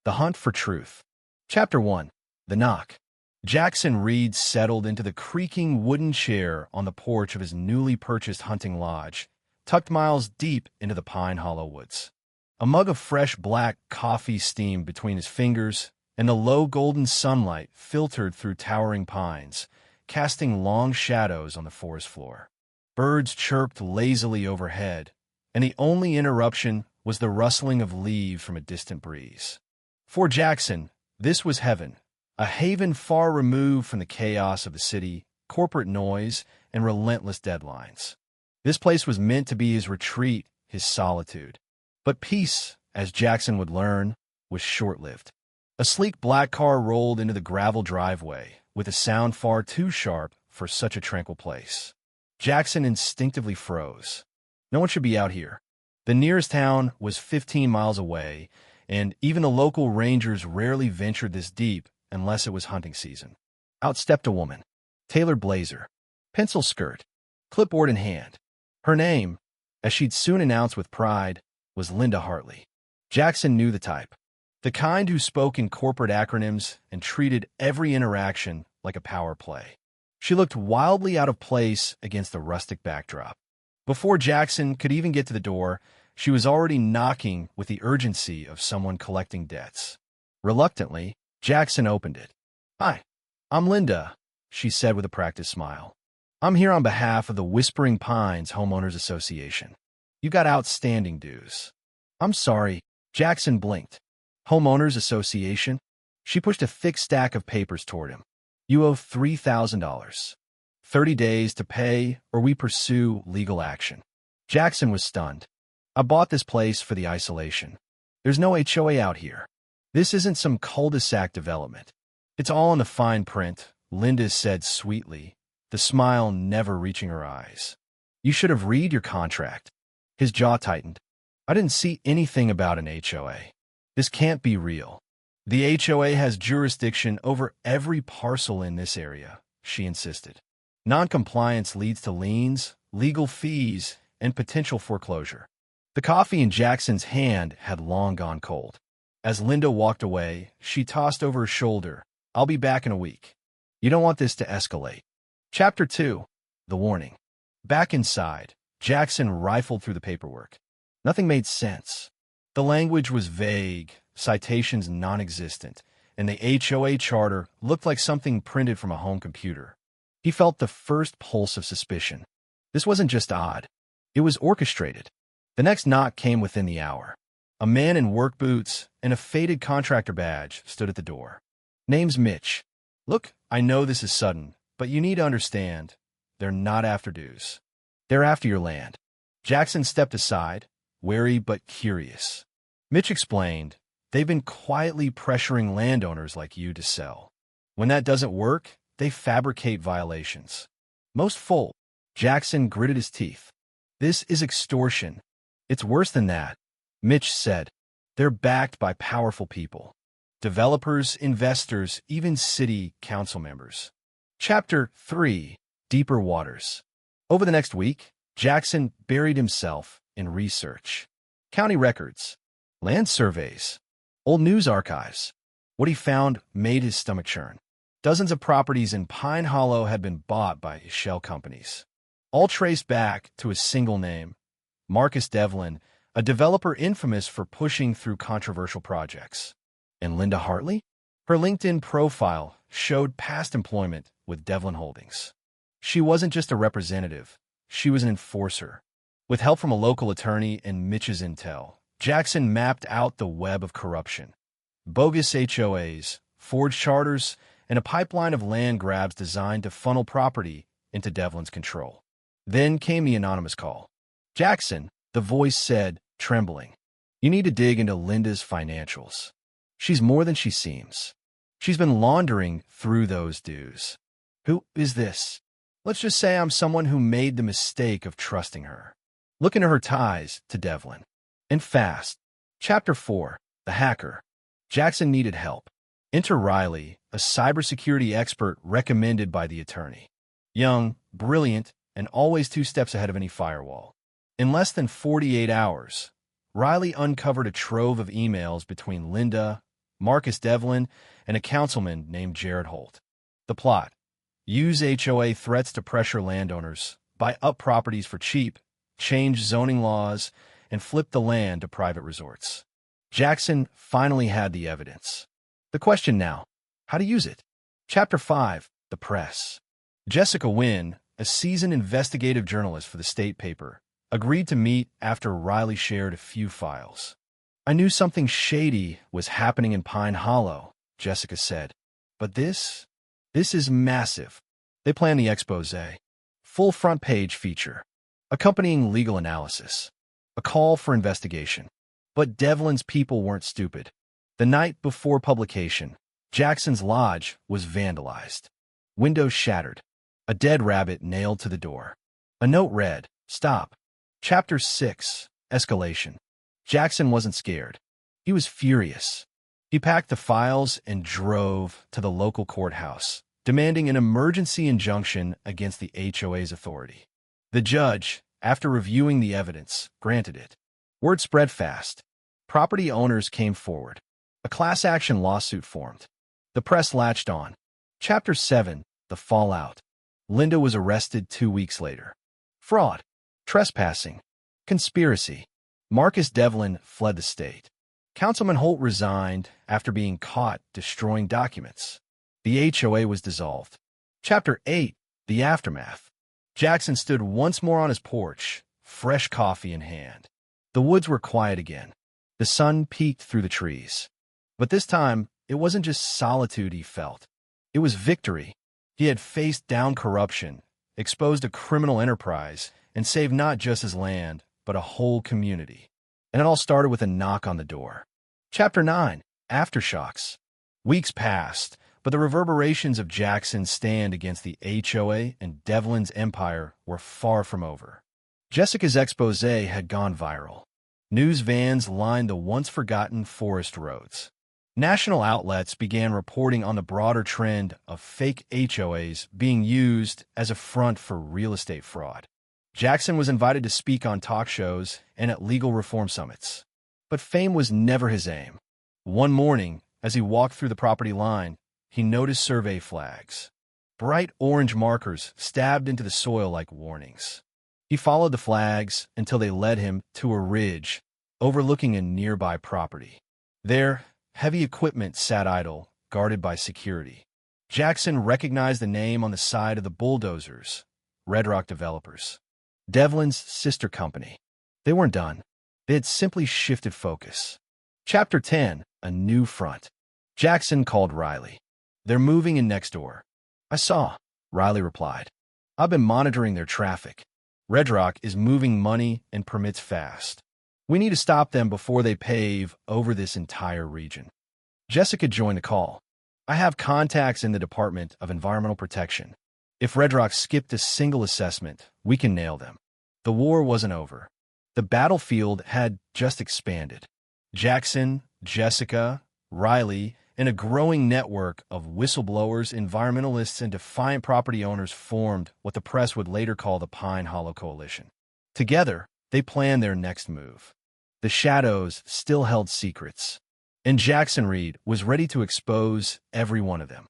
The Hunt for Truth. Chapter 1. The Knock. Jackson Reed settled into the creaking wooden chair on the porch of his newly purchased hunting lodge, tucked miles deep into the Pine Hollow woods. A mug of fresh black coffee steamed between his fingers, and the low golden sunlight filtered through towering pines, casting long shadows on the forest floor. Birds chirped lazily overhead, and the only interruption was the rustling of leaves from a distant breeze. For Jackson, this was heaven, a haven far removed from the chaos of the city, corporate noise, and relentless deadlines. This place was meant to be his retreat, his solitude. But peace, as Jackson would learn, was short-lived. A sleek black car rolled into the gravel driveway, with a sound far too sharp for such a tranquil place. Jackson instinctively froze. No one should be out here. The nearest town was 15 miles away, and even the local rangers rarely ventured this deep unless it was hunting season. Out stepped a woman. Tailored blazer, pencil skirt, clipboard in hand. Her name, as she'd soon announced with pride, was Linda Hartley. Jackson knew the type. The kind who spoke in corporate acronyms and treated every interaction like a power play. She looked wildly out of place against the rustic backdrop. Before Jackson could even get to the door, she was already knocking with the urgency of someone collecting debts. Reluctantly, Jackson opened it. "Hi, I'm Linda," she said with a practiced smile. "I'm here on behalf of the Whispering Pines Homeowners Association. You got outstanding dues." "I'm sorry," Jackson blinked. "Homeowners Association?" She pushed a thick stack of papers toward him. "You owe $3,000. 30 days to pay, or we pursue legal action." Jackson was stunned. "I bought this place for the isolation. There's no HOA out here. This isn't some cul-de-sac development. It's all in the fine print," Linda said sweetly, the smile never reaching her eyes. "You should have read your contract." His jaw tightened. "I didn't see anything about an HOA. This can't be real." "The HOA has jurisdiction over every parcel in this area," she insisted. "Non-compliance leads to liens, legal fees, and potential foreclosure." The coffee in Jackson's hand had long gone cold. As Linda walked away, she tossed over her shoulder, "I'll be back in a week. You don't want this to escalate." Chapter 2. The Warning. Back inside, Jackson rifled through the paperwork. Nothing made sense. The language was vague, citations non-existent, and the HOA charter looked like something printed from a home computer. He felt the first pulse of suspicion. This wasn't just odd. It was orchestrated. The next knock came within the hour. A man in work boots and a faded contractor badge stood at the door. "Name's Mitch. Look, I know this is sudden, but you need to understand, they're not after dues. They're after your land." Jackson stepped aside, wary but curious. Mitch explained, "They've been quietly pressuring landowners like you to sell. When that doesn't work, they fabricate violations. Most full." Jackson gritted his teeth. "This is extortion. It's worse than that," Mitch said. "They're backed by powerful people. Developers, investors, even city council members." Chapter 3. Deeper Waters. Over the next week, Jackson buried himself in research. County records, land surveys, old news archives. What he found made his stomach churn. Dozens of properties in Pine Hollow had been bought by shell companies, all traced back to a single name, Marcus Devlin, a developer infamous for pushing through controversial projects. And Linda Hartley? Her LinkedIn profile showed past employment with Devlin Holdings. She wasn't just a representative, she was an enforcer. With help from a local attorney and Mitch's intel, Jackson mapped out the web of corruption. Bogus HOAs, forged charters, and a pipeline of land grabs designed to funnel property into Devlin's control. Then came the anonymous call. "Jackson," the voice said, trembling, "you need to dig into Linda's financials. She's more than she seems. She's been laundering through those dues." "Who is this?" "Let's just say I'm someone who made the mistake of trusting her." Look into her ties to Devlin. And fast. Chapter 4. The Hacker. Jackson needed help. Enter Riley, a cybersecurity expert recommended by the attorney. Young, brilliant, and always 2 steps ahead of any firewall. In less than 48 hours, Riley uncovered a trove of emails between Linda, Marcus Devlin, and a councilman named Jared Holt. The plot: use HOA threats to pressure landowners, buy up properties for cheap, change zoning laws, and flip the land to private resorts. Jackson finally had the evidence. The question now: how to use it? Chapter 5: The Press. Jessica Wynn, a seasoned investigative journalist for the state paper, agreed to meet after Riley shared a few files. "I knew something shady was happening in Pine Hollow," Jessica said. "But this is massive." They planned the expose. Full front-page feature. Accompanying legal analysis. A call for investigation. But Devlin's people weren't stupid. The night before publication, Jackson's lodge was vandalized. Windows shattered. A dead rabbit nailed to the door. A note read, "Stop." Chapter 6: Escalation. Jackson wasn't scared. He was furious. He packed the files and drove to the local courthouse, demanding an emergency injunction against the HOA's authority. The judge, after reviewing the evidence, granted it. Word spread fast. Property owners came forward. A class action lawsuit formed. The press latched on. Chapter 7: The Fallout. Linda was arrested 2 weeks later. Fraud, trespassing, conspiracy. Marcus Devlin fled the state. Councilman Holt resigned after being caught destroying documents. The HOA was dissolved. Chapter 8: The Aftermath. Jackson stood once more on his porch, fresh coffee in hand. The woods were quiet again. The sun peeked through the trees. But this time, it wasn't just solitude he felt. It was victory. He had faced down corruption, exposed a criminal enterprise, and saved not just his land, but a whole community. And it all started with a knock on the door. Chapter 9: Aftershocks. Weeks passed, but the reverberations of Jackson's stand against the HOA and Devlin's empire were far from over. Jessica's expose had gone viral. News vans lined the once-forgotten forest roads. National outlets began reporting on the broader trend of fake HOAs being used as a front for real estate fraud. Jackson was invited to speak on talk shows and at legal reform summits. But fame was never his aim. One morning, as he walked through the property line, he noticed survey flags. Bright orange markers stabbed into the soil like warnings. He followed the flags until they led him to a ridge overlooking a nearby property. There, heavy equipment sat idle, guarded by security. Jackson recognized the name on the side of the bulldozers: Red Rock Developers. Devlin's sister company. They weren't done. They had simply shifted focus. Chapter 10: A New Front. Jackson called Riley. "They're moving in next door." "I saw," Riley replied. "I've been monitoring their traffic. Red Rock is moving money and permits fast. We need to stop them before they pave over this entire region." Jessica joined the call. "I have contacts in the Department of Environmental Protection. If Red Rock skipped a single assessment, we can nail them." The war wasn't over. The battlefield had just expanded. Jackson, Jessica, Riley, and a growing network of whistleblowers, environmentalists, and defiant property owners formed what the press would later call the Pine Hollow Coalition. Together, they planned their next move. The shadows still held secrets, and Jackson Reed was ready to expose every one of them.